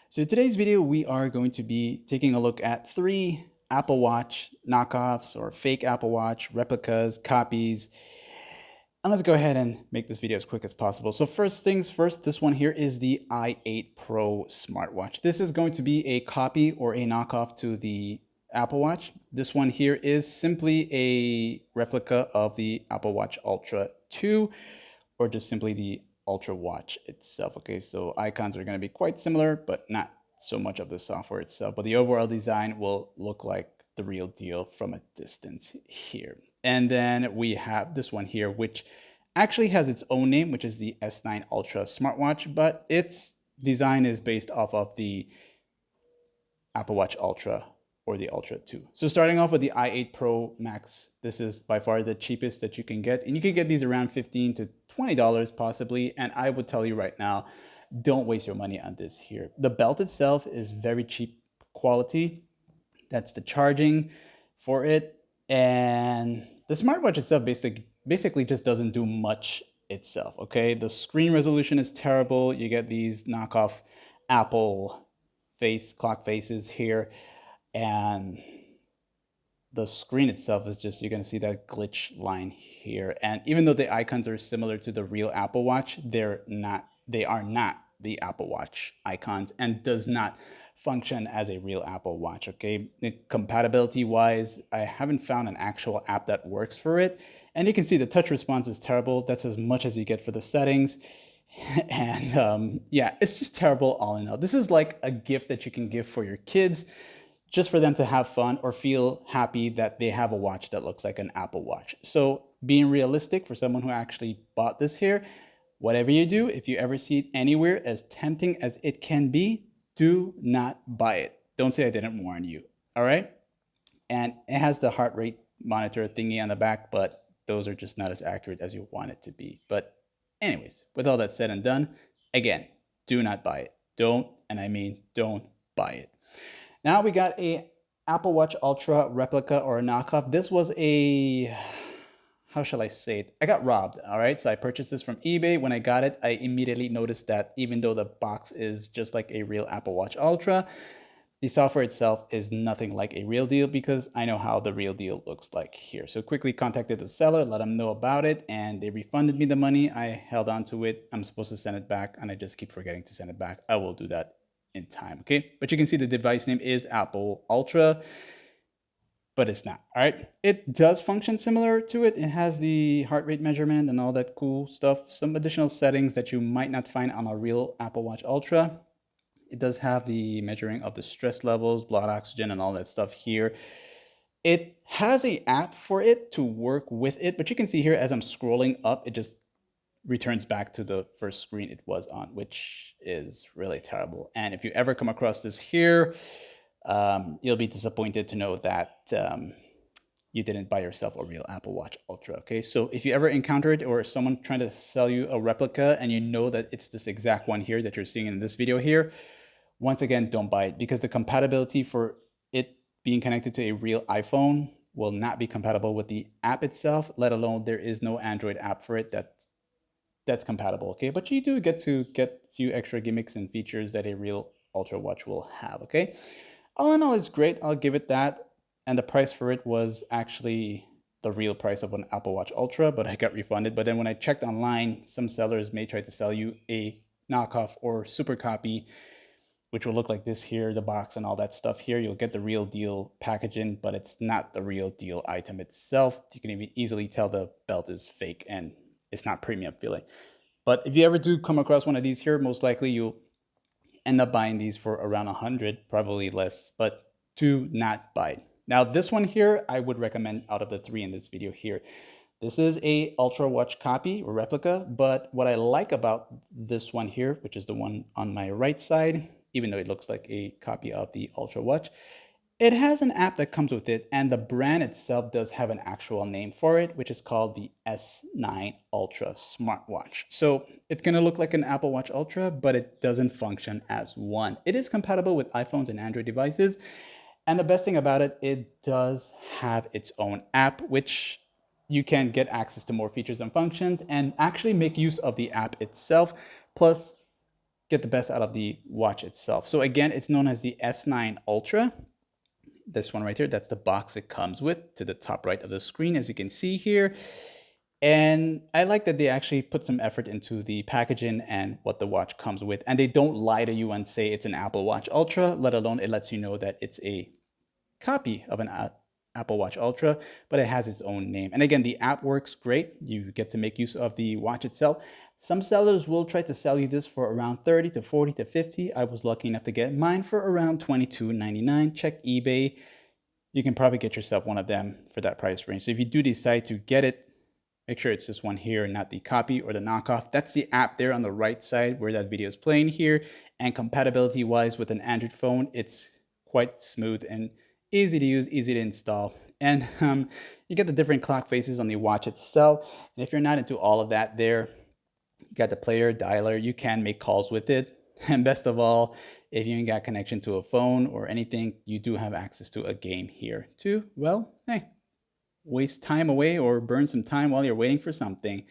So in today's video, we are going to be taking a look at 3 Apple Watch knockoffs or fake Apple Watch replicas, copies. And let's go ahead and make this video as quick as possible. So first things first, this one here is the i8 Pro smartwatch. This is going to be a copy or a knockoff to the Apple Watch. This one here is simply a replica of the Apple Watch Ultra 2 or just simply the Ultra Watch itself. Okay, so icons are going to be quite similar, but not so much of the software itself. But the overall design will look like the real deal from a distance here. And then we have this one here, which actually has its own name, which is the S9 Ultra smartwatch, but its design is based off of the Apple Watch Ultra or the Ultra 2. So starting off with the i8 Pro Max, this is by far the cheapest that you can get. And you can get these around $15 to $20 possibly. And I would tell you right now, don't waste your money on this here. The belt itself is very cheap quality. That's the charging for it. And the smartwatch itself basically just doesn't do much itself, okay? The screen resolution is terrible. You get these knockoff Apple clock faces here, and the screen itself is just, you're going to see that glitch line here. And even though the icons are similar to the real Apple Watch, they are not the Apple Watch icons and does not function as a real Apple Watch. Okay, compatibility wise, I haven't found an actual app that works for it, and you can see the touch response is terrible. That's as much as you get for the settings. And yeah, it's just terrible all in all. This is like a gift that you can give for your kids, just for them to have fun or feel happy that they have a watch that looks like an Apple Watch. So being realistic for someone who actually bought this here, whatever you do, if you ever see it anywhere, as tempting as it can be, do not buy it. Don't say I didn't warn you. All right. And it has the heart rate monitor thingy on the back, but those are just not as accurate as you want it to be. But anyways, with all that said and done, again, do not buy it. Don't, and I mean don't buy it. Now we got a Apple Watch Ultra replica or a knockoff. This was a, how shall I say it? I got robbed, all right? So I purchased this from eBay. When I got it, I immediately noticed that even though the box is just like a real Apple Watch Ultra, the software itself is nothing like a real deal, because I know how the real deal looks like here. So quickly contacted the seller, let them know about it, and they refunded me the money. I held on to it. I'm supposed to send it back, and I just keep forgetting to send it back. I will do that in time, okay? But you can see the device name is Apple Ultra, but it's not, all right? It does function similar to it. It has the heart rate measurement and all that cool stuff, some additional settings that you might not find on a real Apple Watch Ultra. It does have the measuring of the stress levels, blood oxygen, and all that stuff here. It has an app for it to work with it, but you can see here as I'm scrolling up, it just returns back to the first screen it was on, which is really terrible. And if you ever come across this here, you'll be disappointed to know that you didn't buy yourself a real Apple Watch Ultra, okay? So if you ever encounter it, or someone trying to sell you a replica and you know that it's this exact one here that you're seeing in this video here, once again, don't buy it, because the compatibility for it being connected to a real iPhone will not be compatible with the app itself, let alone there is no Android app for it that's compatible, okay? But you do get to get a few extra gimmicks and features that a real Ultra Watch will have, okay? All in all, it's great. I'll give it that. And the price for it was actually the real price of an Apple Watch Ultra, but I got refunded. But then when I checked online, some sellers may try to sell you a knockoff or super copy, which will look like this here, the box and all that stuff here. You'll get the real deal packaging, but it's not the real deal item itself. You can even easily tell the belt is fake and it's not premium feeling. But if you ever do come across one of these here, most likely you'll end up buying these for around 100, probably less, but do not buy it. Now this one here, I would recommend out of the 3 in this video here. This is a Ultra Watch copy or replica, but what I like about this one here, which is the one on my right side, even though it looks like a copy of the Ultra Watch, it has an app that comes with it, and the brand itself does have an actual name for it, which is called the S9 Ultra smartwatch. So it's going to look like an Apple Watch Ultra, but it doesn't function as one. It is compatible with iPhones and Android devices, and the best thing about it, it does have its own app, which you can get access to more features and functions and actually make use of the app itself. Plus, get the best out of the watch itself. So again, it's known as the S9 Ultra. This one right here, that's the box it comes with to the top right of the screen, as you can see here. And I like that they actually put some effort into the packaging and what the watch comes with. And they don't lie to you and say it's an Apple Watch Ultra, let alone it lets you know that it's a copy of an Apple Watch Ultra, but it has its own name. And again, the app works great. You get to make use of the watch itself. Some sellers will try to sell you this for around 30 to 40 to 50. I was lucky enough to get mine for around $22.99. Check eBay. You can probably get yourself one of them for that price range. So if you do decide to get it, make sure it's this one here, not the copy or the knockoff. That's the app there on the right side where that video is playing here. And compatibility wise with an Android phone, it's quite smooth and easy to use, easy to install. And you get the different clock faces on the watch itself. And if you're not into all of that there, you got the player, dialer, you can make calls with it. And best of all, if you ain't got connection to a phone or anything, you do have access to a game here too. Well, hey, waste time away or burn some time while you're waiting for something.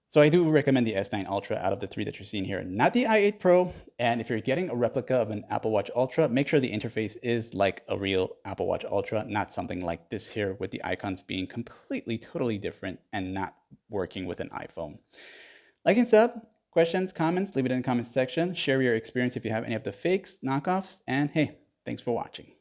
So I do recommend the S9 Ultra out of the three that you're seeing here, not the i8 Pro. And if you're getting a replica of an Apple Watch Ultra, make sure the interface is like a real Apple Watch Ultra, not something like this here with the icons being completely, totally different and not working with an iPhone. Like and sub, questions, comments, leave it in the comments section. Share your experience if you have any of the fakes, knockoffs, and hey, thanks for watching.